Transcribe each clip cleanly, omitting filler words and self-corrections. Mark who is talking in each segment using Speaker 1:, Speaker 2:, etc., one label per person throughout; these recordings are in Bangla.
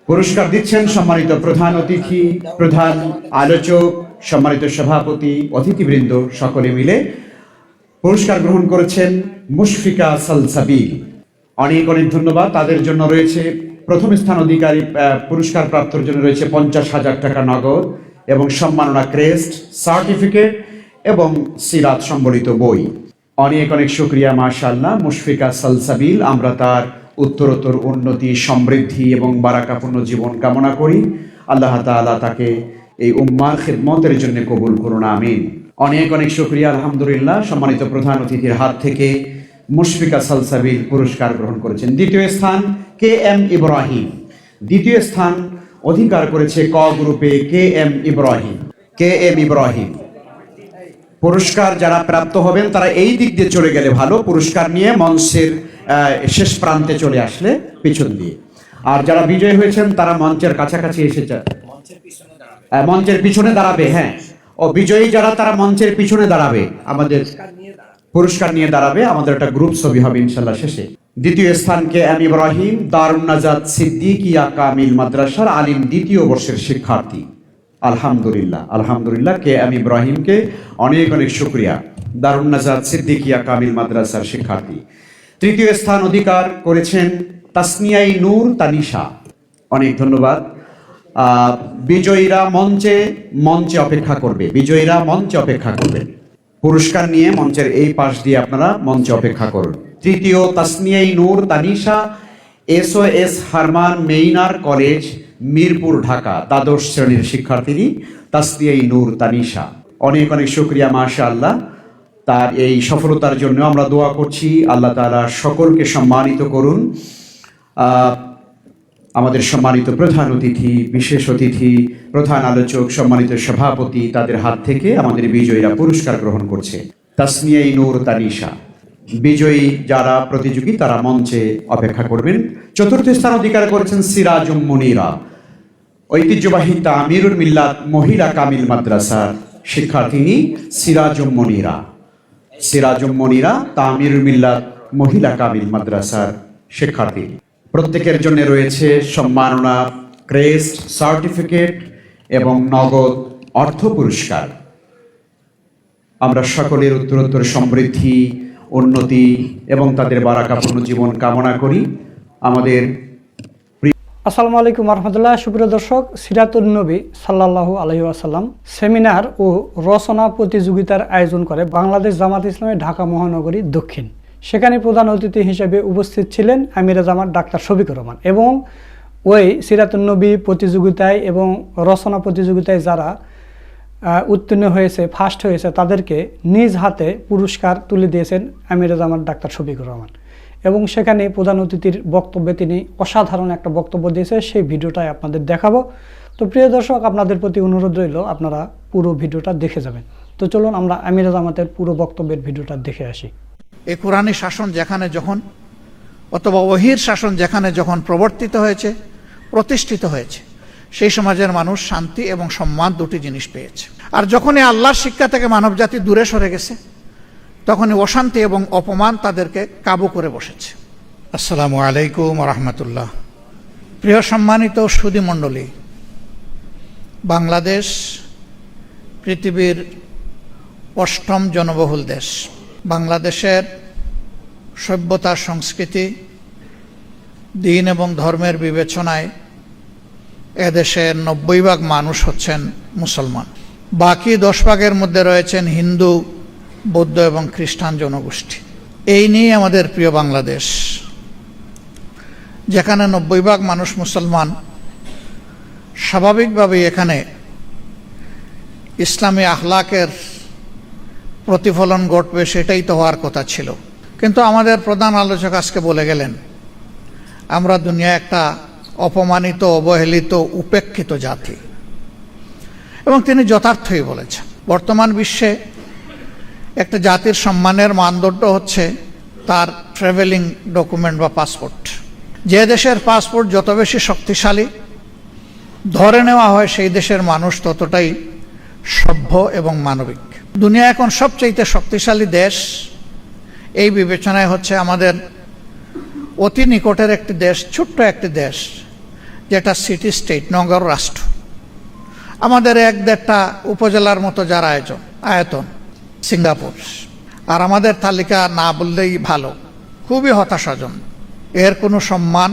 Speaker 1: পুরস্কার দিচ্ছেন সম্মানিত প্রধান অতিথি, প্রধান আলোচক, সম্মানিত সভাপতি, অতিথিবৃন্দ সকলে মিলে পুরস্কার গ্রহণ করেছেন মুশফিকা সালসাবিল। অনেক অনেক ধন্যবাদ। তাদের জন্য রয়েছে প্রথম স্থান অধিকারী পুরস্কার প্রাপ্তর জন্য রয়েছে 50,000 টাকা নগদ এবং সম্মাননা ক্রেস্ট, সার্টিফিকেট এবং সিরাত সম্বলিত বই। অনেক অনেক শুকরিয়া মাশাআল্লাহ মুশফিকা সালসাবিল। আমরা তার উত্তরোত্তর উন্নতি, সমৃদ্ধি এবং বারাকাপূর্ণ জীবন কামনা করি। আল্লাহ তাআলা তাকে এই উম্মার খিদমতের জন্য কবুল করুন, আমিন। অনেক অনেক শুকরিয়া। আলহামদুলিল্লাহ, সম্মানিত প্রধান অতিথির হাত থেকে মুশফিকা সালসাবিল পুরস্কার গ্রহণ করেছেন। দ্বিতীয় স্থান কে এম ইব্রাহিম। দ্বিতীয় স্থান অধিকার করেছে ক গ্রুপে K M Ibrahim. K M Ibrahim পুরস্কার যারা প্রাপ্ত হবেন তারা এই দিক দিয়ে চলে গেলে ভালো, পুরস্কার নিয়ে মঞ্চের শেষ প্রান্তে চলে আসলে পিছন দিয়ে। আর যারা বিজয়ী হয়েছেন তারা মঞ্চের কাছাকাছি এসেছে, মঞ্চের পিছনে দাঁড়াবে। হ্যাঁ, ও বিজয়ী যারা তারা মঞ্চের পিছনে দাঁড়াবে, আমাদের পুরস্কার নিয়ে দাঁড়াবে। আমাদের একটা গ্রুপ ছবি হবে ইনশাল্লাহ শেষে। দ্বিতীয় স্থানকে আমি ইব্রাহিম, দারুন নাজাত সিদ্দিকিয়া কামিল মাদ্রাসার আলিম, দ্বিতীয় বর্ষের শিক্ষার্থী। আলহামদুলিল্লাহ, আলহামদুলিল্লাহ। কে এম ইব্রাহিমকে অনেক অনেক শুকরিয়া। দারুন নাজাত সিদ্দিকিয়া কামিল মাদ্রাসার শিক্ষার্থী। তৃতীয় স্থান অধিকার করেছেন তাসনিয়াই নূর তানিশা। অনেক ধন্যবাদ। বিজয়ীরা মঞ্চে অপেক্ষা করবে, বিজয়ীরা মঞ্চে অপেক্ষা করবে। পুরস্কার নিয়ে মঞ্চের এই পাশ দিয়ে আপনারা মঞ্চে অপেক্ষা করুন। তৃতীয় Tasnia Noor Tanisha, SOS Hermann Gmeiner college, Mirpur, Dhaka, দ্বাদশ শ্রেণীর শিক্ষার্থী তাসনিয়াই নূর তানিশা। অনেক অনেক শুকরিয়া মাশাআল্লাহ। তার এই সফলতার জন্য আমরা দোয়া করছি আল্লাহ তাআলা সকলকে সম্মানিত করুন। আমাদের সম্মানিত প্রধান অতিথি, বিশেষ অতিথি, প্রধান আলোচক, সম্মানিত সভাপতি, তাদের হাত থেকে আমাদের বিজয়ীরা পুরস্কার গ্রহণ করছে। তাসনিয়াই নূর তানিশা বিজয়ী যারা প্রতিযোগী তারা মঞ্চে অপেক্ষা করবেন। চতুর্থ স্থান অধিকার করেছেন সিরাজুম মুনিরা, ঐতিহ্যবাহী তামিরুল মিল্লাত মহিলা কামিল মাদ্রাসার শিক্ষার্থিনী সিরাজুম মুনিরা। সিরাজুম মুনিরা তামিরুল মিল্লাত মহিলা কামিল মাদ্রাসার শিক্ষার্থী। প্রত্যেকের জন্য রয়েছে সম্মাননা ক্রেস্ট, সার্টিফিকেট এবং নগদ অর্থ পুরস্কার। আমরা সকলের উত্তরোত্তর সমৃদ্ধি, উন্নতি এবং তাদের বারাকাপূর্ণ জীবন কামনা করি। আমাদের
Speaker 2: আসসালামু আলাইকুম রহমতুল্লাহ। সুপ্রিয় দর্শক, সিরাতুন নবী সাল্লাল্লাহু আলাইহি ওয়াসাল্লাম সেমিনার ও রচনা প্রতিযোগিতার আয়োজন করে বাংলাদেশ জামাত ইসলামী ঢাকা মহানগরী দক্ষিণ। সেখানে প্রধান অতিথি হিসেবে উপস্থিত ছিলেন আমিরে জামাত ডাক্তার শফিকুর রহমান। এবং ওই সিরাতুন নবী প্রতিযোগিতায় এবং রচনা প্রতিযোগিতায় যারা উত্তীর্ণ হয়েছে, ফার্স্ট হয়েছে, তাদেরকে নিজ হাতে পুরস্কার তুলে দিয়েছেন আমিরে জামাত ডাক্তার শফিকুর রহমান। এবং সেখানে প্রধান অতিথির বক্তব্যে তিনি অসাধারণ একটা বক্তব্য দিয়েছে, সেই ভিডিওটাই আপনাদের দেখাবো। তো প্রিয় দর্শক, আপনাদের প্রতি অনুরোধ রইল আপনারা পুরো ভিডিওটা দেখে যাবেন। তো চলুন আমরা আমিরে জামাতের পুরো বক্তব্যের ভিডিওটা দেখে আসি।
Speaker 3: এই কোরআনী শাসন যেখানে যখন, অথবা ওহীর শাসন যেখানে যখন প্রবর্তিত হয়েছে, প্রতিষ্ঠিত হয়েছে, সেই সমাজের মানুষ শান্তি এবং সম্মান দুটি জিনিস পেয়েছে। আর যখনই আল্লাহর শিক্ষা থেকে মানবজাতি দূরে সরে গেছে, তখনই অশান্তি এবং অপমান তাদেরকে কাবু করে বসেছে। আসসালামু আলাইকুম রহমতুল্লাহ। প্রিয় সম্মানিত সুধী মণ্ডলী, বাংলাদেশ পৃথিবীর 8ম জনবহুল দেশ। বাংলাদেশের সভ্যতা, সংস্কৃতি, দিন এবং ধর্মের বিবেচনায় এদেশের 90% মানুষ হচ্ছেন মুসলমান। বাকি 10% মধ্যে রয়েছেন হিন্দু, বৌদ্ধ এবং খ্রিস্টান জনগোষ্ঠী। এই নিয়ে আমাদের প্রিয় বাংলাদেশ, যেখানে 90% মানুষ মুসলমান, স্বাভাবিকভাবেই এখানে ইসলামী আখলাকের প্রতিফলন ঘটবে, সেটাই তো হওয়ার কথা ছিল। কিন্তু আমাদের প্রধান আলোচক আজকে বলে গেলেন আমরা দুনিয়া একটা অপমানিত, অবহেলিত, উপেক্ষিত জাতি। এবং তিনি যথার্থই বলেছেন। বর্তমান বিশ্বে একটা জাতির সম্মানের মানদণ্ড হচ্ছে তার ট্রাভেলিং ডকুমেন্ট বা পাসপোর্ট। যে দেশের পাসপোর্ট যত বেশি শক্তিশালী ধরে নেওয়া হয়, সেই দেশের মানুষ ততটাই সভ্য এবং মানবিক। দুনিয়া এখন সবচেয়ে শক্তিশালী দেশ এই বিবেচনায় হচ্ছে আমাদের অতি নিকটের একটি দেশ, ছোট্ট একটি দেশ, যেটা সিটি স্টেট, নগর রাষ্ট্র। আমাদের 1-1.5টা উপজেলার মতো যার আয়তন সিঙ্গাপুর। আর আমাদের তালিকা না বললেই ভালো, খুবই হতাশাজনক। এর কোনো সম্মান,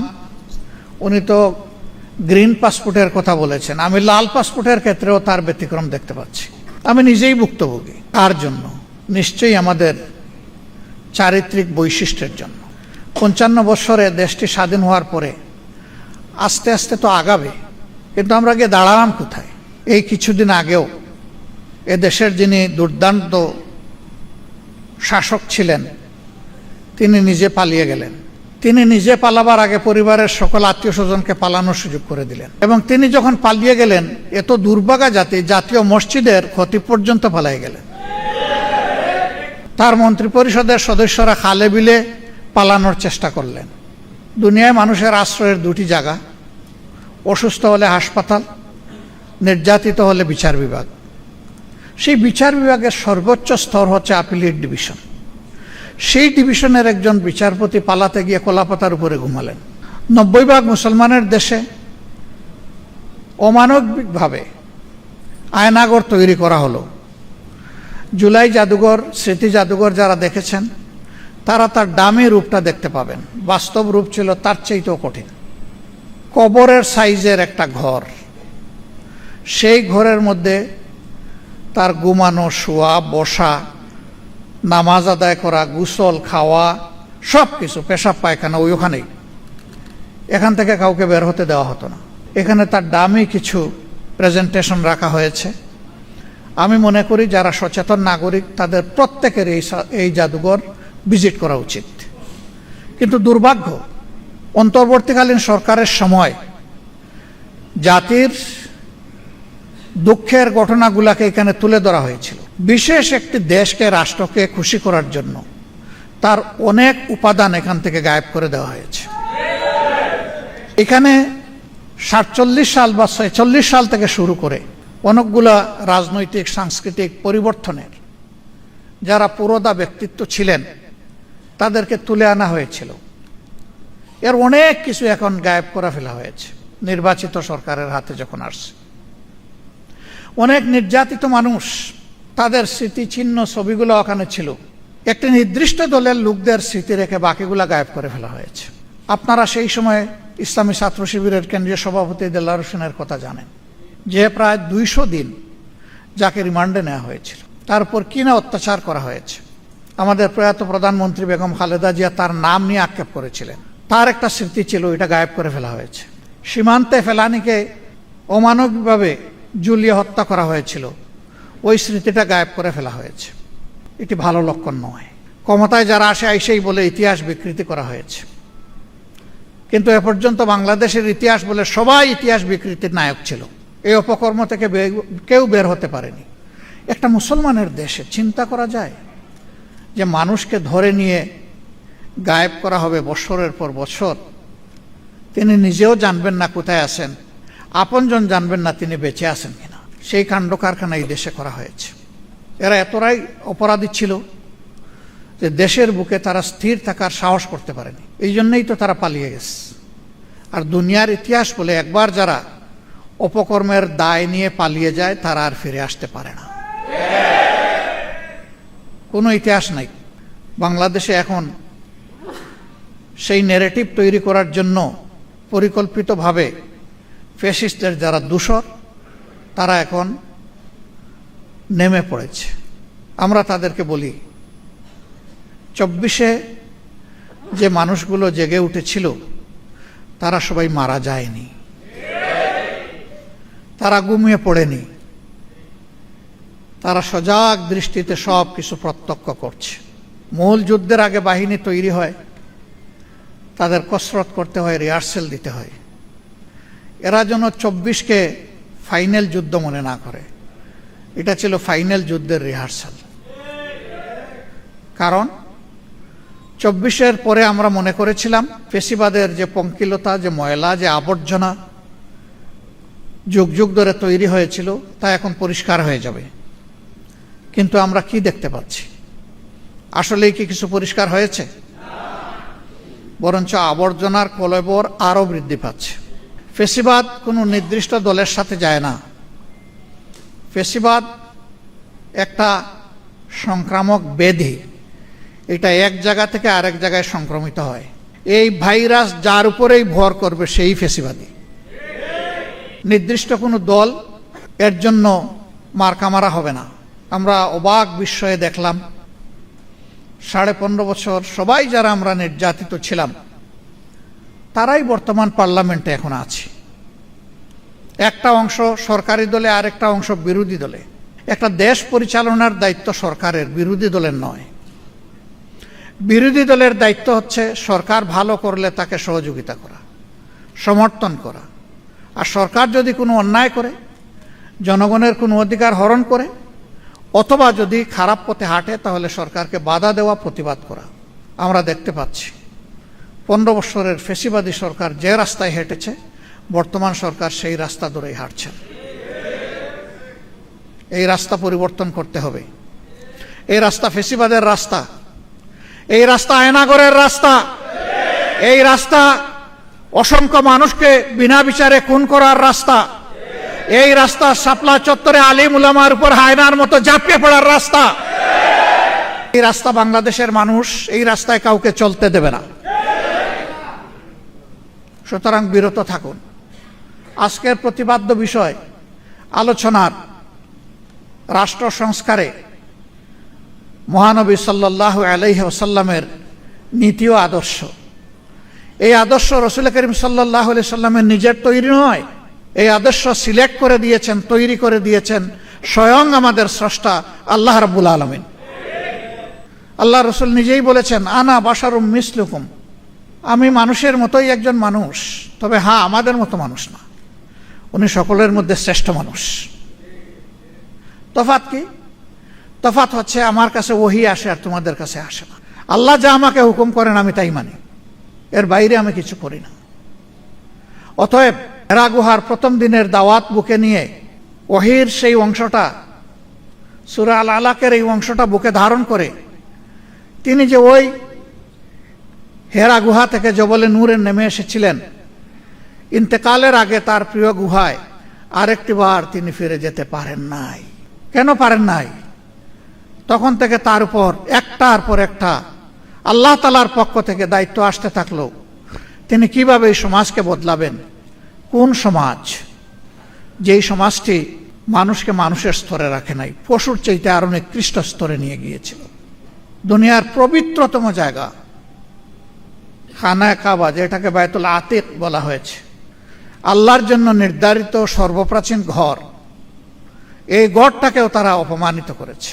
Speaker 3: উনি তো গ্রিন পাসপোর্টের কথা বলেছেন, আমি লাল পাসপোর্টের ক্ষেত্রেও তার ব্যতিক্রম দেখতে পাচ্ছি। আমি নিজেই ভুক্তভোগী। তার জন্য নিশ্চয়ই আমাদের চারিত্রিক বৈশিষ্ট্যের জন্য। 55 বছরে দেশটি স্বাধীন হওয়ার পরে আস্তে আস্তে তো আগাবে, কিন্তু আমরা গিয়ে দাঁড়ালাম কোথায়? এই কিছুদিন আগেও এ দেশের যিনি দুর্দান্ত শাসক ছিলেন তিনি নিজে পালিয়ে গেলেন। তিনি নিজে পালাবার আগে পরিবারের সকল আত্মীয় স্বজনকে পালানোর সুযোগ করে দিলেন, এবং তিনি যখন পালিয়ে গেলেন এত দুর্ভাগা জাতীয় মসজিদের ক্ষতি পর্যন্ত পালিয়ে গেলেন। তার মন্ত্রী পরিষদের সদস্যরা খালে বিলে পালানোর চেষ্টা করলেন। দুনিয়ায় মানুষের আশ্রয়ের 2টি জায়গা, অসুস্থ হলে হাসপাতাল, নির্যাতিত হলে বিচার বিভাগ। সেই বিচার বিভাগের সর্বোচ্চ স্তর হচ্ছে আপিলেট ডিভিশন। সেই ডিভিশনের একজন বিচারপতি পালাতে গিয়ে কলাপাতার উপরে ঘুমালেন। 90% মুসলমানের দেশে অমানবিকভাবে আয়নাগর তৈরি করা হলো। জুলাই জাদুঘর, স্মৃতি জাদুঘর যারা দেখেছেন তারা তার দামি রূপটা দেখতে পাবেন। বাস্তব রূপ ছিল তার চাইতেও কঠিন। কবরের সাইজের একটা ঘর, সেই ঘরের মধ্যে তার ঘুমানো, শোয়া, বসা, নামাজ আদায় করা, গোসল, খাওয়া, সব কিছু, পেশাব পায়খানা ওখানেই। এখান থেকে কাউকে বের হতে দেওয়া হতো না। এখানে তার দামি কিছু প্রেজেন্টেশন রাখা হয়েছে। আমি মনে করি যারা সচেতন নাগরিক তাদের প্রত্যেকের এই জাদুঘর ভিজিট করা উচিত। কিন্তু দুর্ভাগ্য, অন্তর্বর্তীকালীন সরকারের সময় জাতির দুঃখের ঘটনাগুলাকে এখানে তুলে ধরা হয়েছিল। বিশেষ একটি দেশকে, রাষ্ট্রকে খুশি করার জন্য তার অনেক উপাদান এখান থেকে গায়েব করে দেওয়া হয়েছে। এখানে 47 সাল বা 46 সাল থেকে শুরু করে অনেকগুলা রাজনৈতিক সাংস্কৃতিক পরিবর্তনের যারা পুরোদা ব্যক্তিত্ব ছিলেন তাদেরকে তুলে আনা হয়েছিল। এর অনেক কিছু এখন গায়েব করে ফেলা হয়েছে নির্বাচিত সরকারের হাতে যখন আসছে। অনেক নির্যাতিত মানুষ, তাদের স্মৃতিচিহ্ন ছবিগুলো ওখানে ছিল। একটি নির্দিষ্ট দলের লোকদের স্মৃতি রেখে বাকিগুলা গায়েব করে ফেলা হয়েছে। আপনারা সেই সময় ইসলামী ছাত্র শিবিরের কেন্দ্রীয় সভাপতি দেলার হোসেনের কথা জানেন, যে প্রায় 200 দিন যাকে রিমান্ডে নেওয়া হয়েছিল, তার উপর কি না অত্যাচার করা হয়েছে। আমাদের প্রয়াত প্রধানমন্ত্রী বেগম খালেদা জিয়া তার নাম নিয়ে আক্ষেপ করেছিলেন, তার একটা স্মৃতি ছিল, এটা গায়েব করে ফেলা হয়েছে। সীমান্তে ফেলানিকে অমানবিকভাবে ঝুলিয়ে হত্যা করা হয়েছিল, ওই স্মৃতিটা গায়েব করে ফেলা হয়েছে। এটি ভালো লক্ষণ নয়। ক্ষমতায় যারা আসে আইসেই বলে ইতিহাস বিকৃতি করা হয়েছে, কিন্তু এ পর্যন্ত বাংলাদেশের ইতিহাস বলে সবাই ইতিহাস বিকৃতির নায়ক ছিল। এই অপকর্ম থেকে কেউ বের হতে পারেনি। একটা মুসলমানের দেশে চিন্তা করা যায় যে মানুষকে ধরে নিয়ে গায়েব করা হবে বছরের পর বছর। তিনি নিজেও জানবেন না কোথায় আছেন, আপনজন জানবেন না তিনি বেঁচে আছেন কিনা। সেই কাণ্ড কারখানা এই দেশে করা হয়েছে। এরা এতটাই অপরাধী ছিল যে দেশের বুকে তারা স্থির থাকার সাহস করতে পারেনি। এই জন্যই তো তারা পালিয়ে গেছে। আর দুনিয়ার ইতিহাস বলে একবার যারা অপকর্মের দায় নিয়ে পালিয়ে যায় তারা আর ফিরে আসতে পারে না। কোনো ইতিহাস নাই। বাংলাদেশে এখন সেই ন্যারেটিভ তৈরি করার জন্য পরিকল্পিতভাবে ফ্যাসিস্টদের যারা দূষর তারা এখন নেমে পড়েছে। আমরা তাদেরকে বলি 24-এ যে মানুষগুলো জেগে উঠেছিল তারা সবাই মারা যায়নি, তারা ঘুমিয়ে পড়েনি, তারা সজাগ দৃষ্টিতে সব কিছু প্রত্যক্ষ করছে। মূল যুদ্ধের আগে বাহিনী তৈরি হয়, তাদের কসরত করতে হয়, রিহার্সেল দিতে হয়। এরা যেন 24-কে ফাইনাল যুদ্ধ মনে না করে। এটা ছিল ফাইনাল যুদ্ধের রিহার্সাল। কারণ 24-এর পরে আমরা মনে করেছিলাম ফেসিবাদের যে পঙ্কিলতা, যে ময়লা, যে আবর্জনা যুগ যুগ ধরে তৈরি হয়েছিল তা এখন পরিষ্কার হয়ে যাবে। কিন্তু আমরা কি দেখতে পাচ্ছি? আসলেই কি কিছু পরিষ্কার হয়েছে? বরঞ্চ আবর্জনার কলেবর আরো বৃদ্ধি পাচ্ছে। ফেসিবাদ কোনো নির্দিষ্ট দলের সাথে যায় না। ফেসিবাদ একটা সংক্রামক ব্যাধি, এটা এক জায়গা থেকে আরেক জায়গায় সংক্রমিত হয়। এই ভাইরাস যার উপরেই ভর করবে সেই ফেসিবাদী। নির্দিষ্ট কোনো দল এর জন্য মার্কামারা হবে না। আমরা অবাক বিস্ময়ে দেখলাম 15.5 বছর সবাই যারা আমরা নির্যাতিত ছিলাম তারাই বর্তমান পার্লামেন্টে এখন আছে। একটা অংশ সরকারি দলে, আরেকটা অংশ বিরোধী দলে। একটা দেশ পরিচালনার দায়িত্ব সরকারের, বিরোধী দলের নয়। বিরোধী দলের দায়িত্ব হচ্ছে সরকার ভালো করলে তাকে সহযোগিতা করা, সমর্থন করা। আর সরকার যদি কোনো অন্যায় করে, জনগণের কোনো অধিকার হরণ করে, অথবা যদি খারাপ পথে হাঁটে, তাহলে সরকারকে বাধা দেওয়া, প্রতিবাদ করা। আমরা দেখতে পাচ্ছি 15 বছরের ফেসিবাদী সরকার যে রাস্তায় হেঁটেছে, বর্তমান সরকার সেই রাস্তা ধরেই হাঁটছে। এই রাস্তা পরিবর্তন করতে হবে। এই রাস্তা ফেসিবাদের রাস্তা, এই রাস্তা আয়নাগরের রাস্তা, এই রাস্তা অসংখ্য মানুষকে বিনা বিচারে খুন করার রাস্তা, এই রাস্তা শাপলা চত্বরে আলিম উলামার উপর হায়নার মতো ঝাঁপিয়ে পড়ার রাস্তা। এই রাস্তা বাংলাদেশের মানুষ এই রাস্তায় কাউকে চলতে দেবে না। সুতরাং বিরত থাকুন। আজকের প্রতিপাদ্য বিষয় আলোচনার রাষ্ট্র সংস্কারে মহানবী সাল্লাল্লাহু আলাইহি ওয়াসাল্লামের নীতি ও আদর্শ। এই আদর্শ রাসূল করিম সাল্লাল্লাহু আলাইহি ওয়াসাল্লামের নিজের তৈরি নয়। এই আদর্শ সিলেক্ট করে দিয়েছেন, তৈরি করে দিয়েছেন স্বয়ং আমাদের স্রষ্টা আল্লাহ রাব্বুল আলামিন। আল্লাহ রসুল নিজেই বলেছেন, আনা বাশারুম মিসলুকুম, আমি মানুষের মতোই একজন মানুষ, তবে হ্যাঁ আমাদের মতো মানুষ না। উনি সকলের মধ্যে শ্রেষ্ঠ মানুষ। তফাৎ কি? তফাৎ হচ্ছে আমার কাছে ওহী আসে আর তোমাদের কাছে আসে না। আল্লাহ যা আমাকে হুকুম করেন আমি তাই মানি, এর বাইরে আমি কিছু করি না। অতএব হেরা গুহার প্রথম দিনের দাওয়াত বুকে নিয়ে ওহীর সেই অংশটা, সূরা আল আলাকের এই অংশটা বুকে ধারণ করে তিনি যে ওই হেরা গুহা থেকে জবলে নূরে নেমে এসেছিলেন, ইন্তেকালের আগে তার প্রিয় গুহায় আরেকটি বার তিনি ফিরে যেতে পারেন নাই। কেন পারেন নাই? তখন থেকে তার উপর একটার পর একটা আল্লাহ তাআলার পক্ষ থেকে দায়িত্ব আসতে থাকলো। তিনি কিভাবে এই সমাজকে বদলাবেন। কোন সমাজ? যেই সমাজটি মানুষকে মানুষের স্তরে রাখে নাই, পশুর চাইতে আরো নিকৃষ্ট স্তরে নিয়ে গিয়েছিল। দুনিয়ার পবিত্রতম জায়গা খানায়ে কাবা, যেটাকে বায়তুল আতিক বলা হয়েছে, আল্লাহর জন্য নির্ধারিত সর্বপ্রাচীন ঘর, এই ঘরটাকেও তারা অপমানিত করেছে।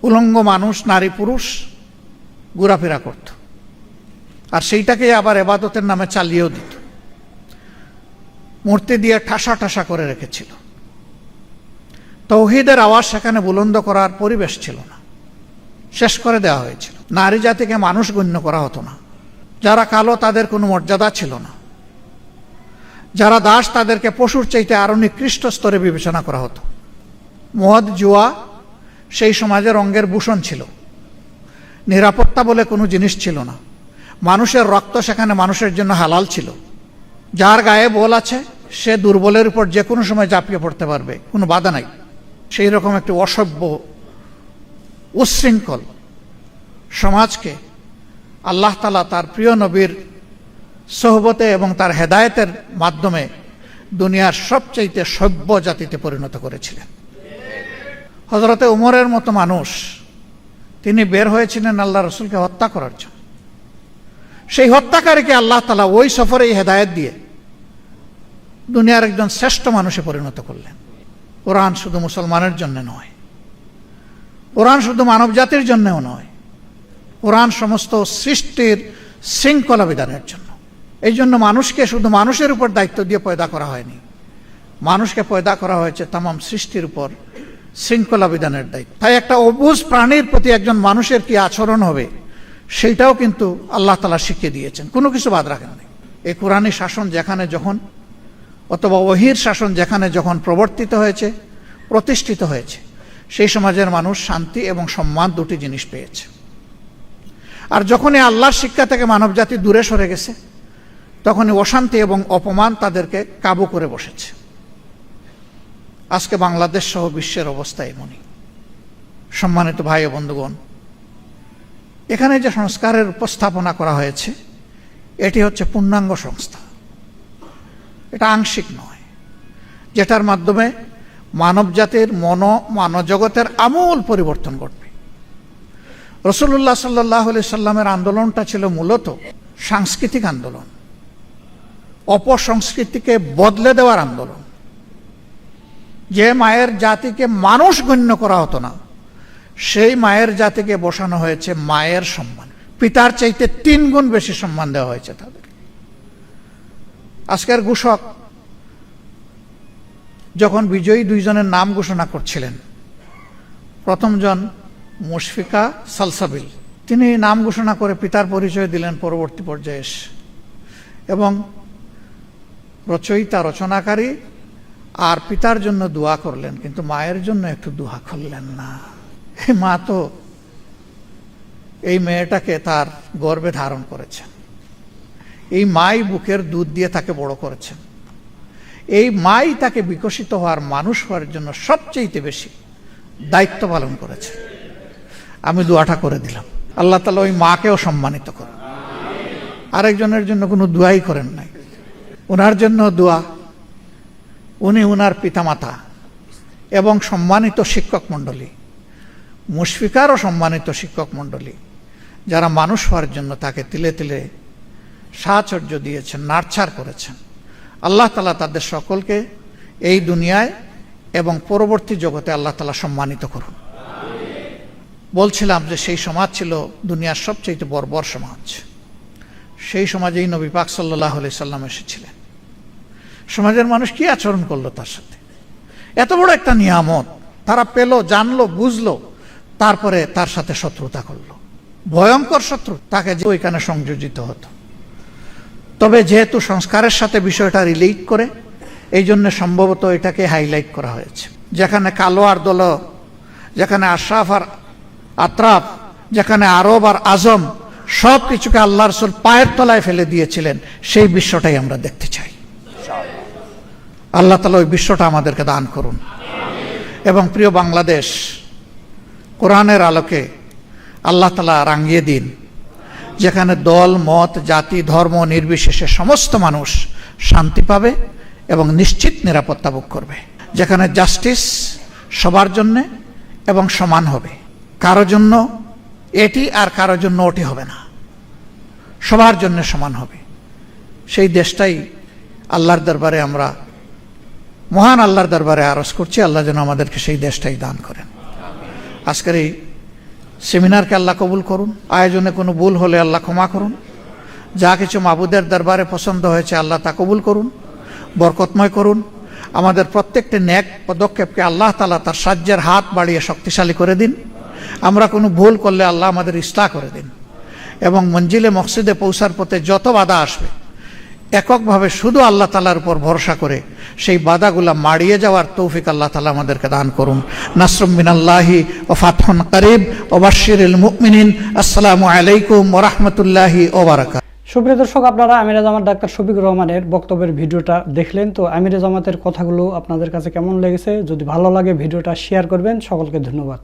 Speaker 3: উলঙ্গ মানুষ, নারী পুরুষ ঘোরাফেরা করত, আর সেইটাকে আবার ইবাদতের নামে চালিয়েও দিত। মূর্তি দিয়ে ঠাসা ঠাসা করে রেখেছিল। তাওহীদের আওয়াজ সেখানে বুলন্দ করার পরিবেশ ছিল না, শেষ করে দেওয়া হয়েছিল। নারী জাতিকে মানুষ গণ্য করা হতো না। যারা কালো তাদের কোনো মর্যাদা ছিল না। যারা দাস তাদেরকে পশুর চাইতে আরো নিকৃষ্ট স্তরে বিবেচনা করা হতো। মদ, জুয়া সেই সমাজের অঙ্গের ভূষণ ছিল। নিরাপত্তা বলে কোনো জিনিস ছিল না। মানুষের রক্ত সেখানে মানুষের জন্য হালাল ছিল। যার গায়ে বল আছে সে দুর্বলের উপর যে কোনো সময় ঝাঁপিয়ে পড়তে পারবে, কোনো বাধা নাই। সেই রকম একটি অসভ্য, উচ্ছৃঙ্খল সমাজকে আল্লাহ তাআলা তার প্রিয় নবীর সোহবতে এবং তার হেদায়েতের মাধ্যমে দুনিয়ার সবচাইতে সভ্য জাতিতে পরিণত করেছিলেন। হযরতে উমরের মতো মানুষ, তিনি বের হয়েছিলেন আল্লাহ রসুলকে হত্যা করার জন্য। সেই হত্যাকারীকে আল্লাহ তাআলা ওই সফরে হেদায়েত দিয়ে দুনিয়ার একজন শ্রেষ্ঠ মানুষে পরিণত করলেন। কোরআন শুধু মুসলমানের জন্য নয়, কোরআন শুধু মানব জাতির জন্যও নয়, কোরআন সমস্ত সৃষ্টির শৃঙ্খলা বিধানের জন্য। এই জন্য মানুষকে শুধু মানুষের উপর দায়িত্ব দিয়ে পয়দা করা হয়নি, মানুষকে পয়দা করা হয়েছে তামাম সৃষ্টির উপর শৃঙ্খলা বিধানের দায়িত্ব। তাই একটা অবুঝ প্রাণীর প্রতি একজন মানুষের কি আচরণ হবে সেইটাও কিন্তু আল্লাহ তাআলা শিখিয়ে দিয়েছেন, কোনো কিছু বাদ রাখেন নাই। এই কোরআনী শাসন যেখানে যখন, অথবা ওহীর শাসন যেখানে যখন প্রবর্তিত হয়েছে, প্রতিষ্ঠিত হয়েছে, সেই সমাজের মানুষ শান্তি এবং সম্মান দুটি জিনিস পেয়েছে। আর যখনই আল্লাহর শিক্ষা থেকে মানব জাতি দূরে সরে গেছে, তখনই অশান্তি এবং অপমান তাদেরকে কাবু করে বসেছে। আজকে বাংলাদেশ সহ বিশ্বের অবস্থা এমনই। সম্মানিত ভাই ও বন্ধুগণ, এখানে যে সংস্কারের উপস্থাপনা করা হয়েছে এটি হচ্ছে পূর্ণাঙ্গ সংস্থা, এটা আংশিক নয়, যেটার মাধ্যমে মানব জাতির মানবজগতের আমূল পরিবর্তন ঘটবে। রাসূলুল্লাহ সাল্লাল্লাহু আলাইহি সাল্লামের আন্দোলনটা ছিল মূলত সাংস্কৃতিক আন্দোলন, অপসংস্কৃতিকে বদলে দেওয়ার আন্দোলন। যে মায়ের জাতিকে মানুষ গণ্য করা হতো না, সেই মায়ের জাতিকে বসানো হয়েছে মায়ের সম্মান, পিতার চাইতে 3 গুণ বেশি সম্মান দেওয়া হয়েছে তাদের। আজকের ঘোষক যখন বিজয়ী 2 জনের নাম ঘোষণা করছিলেন, প্রথম জন মুশফিকা সালসাবিল, তিনি নাম ঘোষণা করে পিতার পরিচয় দিলেন পরবর্তী পর্যায়ে এসে, এবং রচয়িতা রচনাকারী আর পিতার জন্য দোয়া করলেন, কিন্তু মায়ের জন্য একটু দোয়া করলেন না। মা তো এই মেয়েটাকে তার গর্ভে ধারণ করেছেন, এই মাই বুকের দুধ দিয়ে তাকে বড় করেছেন, এই মাই তাকে বিকশিত হওয়ার মানুষ হওয়ার জন্য সবচেয়ে বেশি দায়িত্ব পালন করেছে। আমি দোয়াটা করে দিলাম, আল্লাহ তাআলা ওই মাকেও সম্মানিত করুন। আরেকজনের জন্য কোনো দোয়াই করেন নাই, ওনার জন্য দোয়া। উনি ওনার পিতামাতা এবং সম্মানিত শিক্ষক মণ্ডলী, মুশফিকারও সম্মানিত শিক্ষক মণ্ডলী, যারা মানুষ হওয়ার জন্য তাকে তিলে তিলে সাহচর্য দিয়েছেন, নার্চার করেছেন। আল্লাহ তাআলা তাদের সকলকে এই দুনিয়ায় এবং পরবর্তী জগতে আল্লাহ তাআলা সম্মানিত করুন। বলছিলাম যে সেই সমাজ ছিল দুনিয়ার সবচেয়ে বর্বর সমাজ। সেই সমাজেই নবী পাক সাল্লাল্লাহু আলাইহি সাল্লাম এসেছিলেন। সমাজের মানুষ কি আচরণ করলো তার সাথে? এত বড় একটা নিয়ামত তারা পেল, জানলো, বুঝলো, তারপরে তার সাথে শত্রুতা করলো, ভয়ঙ্কর শত্রু, তাকে যে ওইখানে সংযোজিত হতো। তবে যেহেতু সংস্কারের সাথে বিষয়টা রিলেট করে, এই জন্য সম্ভবত এটাকে হাইলাইট করা হয়েছে। যেখানে কালো আর দল, যেখানে আশরাফ আর আতরাফ, যেখানে আরব আর আজম, সব কিছুকে আল্লাহ রাসূল পায়ের তলায় ফেলে দিয়েছিলেন, সেই বিশ্বটাই আমরা দেখতে চাই। আল্লাহ তাআলা ওই বিশ্বটা আমাদেরকে দান করুন। এবং প্রিয় বাংলাদেশ, কোরআনের আলোকে আল্লাহ তাআলা রাঙিয়ে দিন, যেখানে দল, মত, জাতি, ধর্ম নির্বিশেষে সমস্ত মানুষ শান্তি পাবে এবং নিশ্চিত নিরাপত্তা ভোগ করবে। যেখানে জাস্টিস সবার জন্য এবং সমান হবে, কারো জন্য এটি আর কারো জন্য ওটি হবে না, সবার জন্য সমান হবে। সেই দেশটাই আল্লাহর দরবারে আমরা, মহান আল্লাহর দরবারে আরজ করছি, আল্লাহ যেন আমাদেরকে সেই দেশটাই দান করেন। আজকের এই সেমিনারকে আল্লাহ কবুল করুন। আয়োজনে কোনো ভুল হলে আল্লাহ ক্ষমা করুন। যা কিছু মাবুদের দরবারে পছন্দ হয়েছে আল্লাহ তা কবুল করুন, বরকতময় করুন। আমাদের প্রত্যেকটি নেক পদক্ষেপকে আল্লাহ তাআলা তার সাহায্যের হাত বাড়িয়ে শক্তিশালী করে দিন। আমরা কোনো ভুল করলে আল্লাহ আমাদের ইসলাহ করে দিন, এবং মঞ্জিলে মকসিদে পৌঁছার পথে যত বাধা আসবে, এককভাবে শুধু আল্লাহ তাআলার উপর ভরসা করে সেই বাধাগুলা মাড়িয়ে যাওয়ার তৌফিক আল্লাহ তাআলা আমাদেরকে দান করুন। নাসরুম মিনাল্লাহি ওয়া ফাতহুন করিব ওয়া বাশশিরিল মুমিনিন। আসসালামু আলাইকুম ওয়া রাহমাতুল্লাহি ওয়া বারাকাতুহু।
Speaker 2: সুপ্রিয় দর্শক, আপনারা আমিরে জামাত ডাক্তার শফিকুর রহমানের বক্তব্যের ভিডিওটা দেখলেন। তো আমিরে জামাতের কথাগুলো আপনাদের কাছে কেমন লেগেছে? যদি ভালো লাগে ভিডিওটা শেয়ার করবেন। সকলকে ধন্যবাদ।